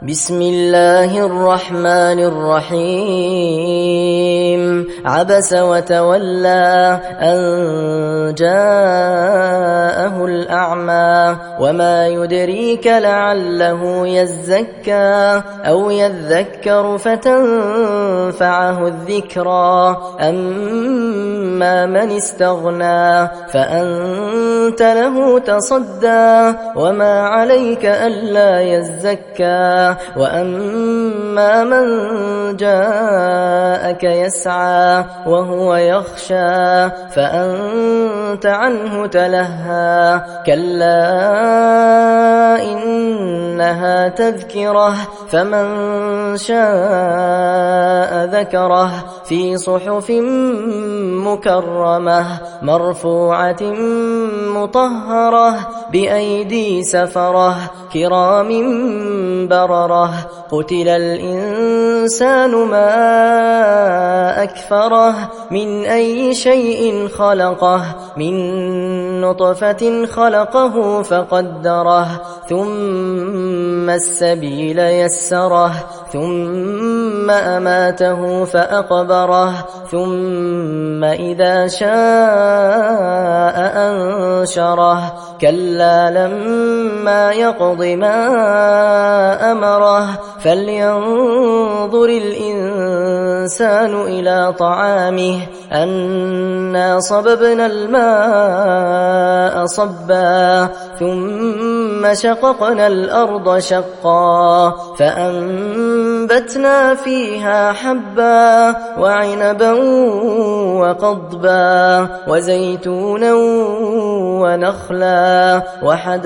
بسم الله الرحمن الرحيم عبس وتولى أن جاءه الأعمى وما يدريك لعله يزكى أو يذكر فتنفعه الذكرى أما من استغنى فأنت له تصدى وما عليك ألا يزكى وأما من جاءك يسعى وهو يخشى فأنت عنه تلهى كلا إنها تذكرة فمن شاء ذكره في صحف مكرمة مرفوعة مطهرة بأيدي سفرة كرام بررة قتل الإنسان ما أكفره من أي شيء خلقه من نطفة خلقه فقدره ثم السبيل يسره ثم أماته فأقبره ثم إذا شاء أنشره كلا لما يقض ما أمره فلينظر الإنسان إلى طعامه أنا صببنا الماء صبا ثم شققنا الأرض شقا فأنبتنا فيها حبا وعنبا وقضبا وزيتونا ونخلا وحدائق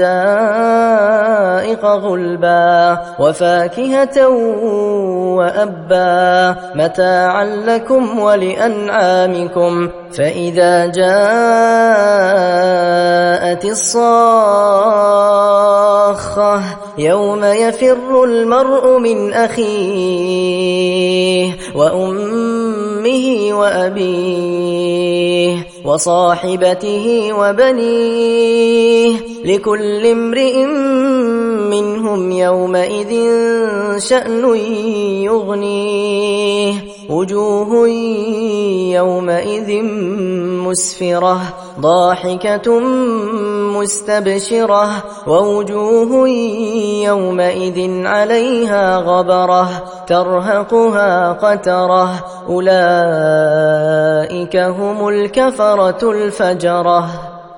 غلبا وفاكهة وأبا متاعا لكم ولأنعامكم فإذا جاءت الصاخة يوم يفر المرء من أخيه وأمه وأبيه وصاحبته وبنيه لكل امرئ منهم يومئذ شأن يغنيه وجوه يومئذ مسفرة ضاحكة مستبشرة ووجوه يومئذ عليها غبرة ترهقها قترة أولئك هم الكفرة الفجرة.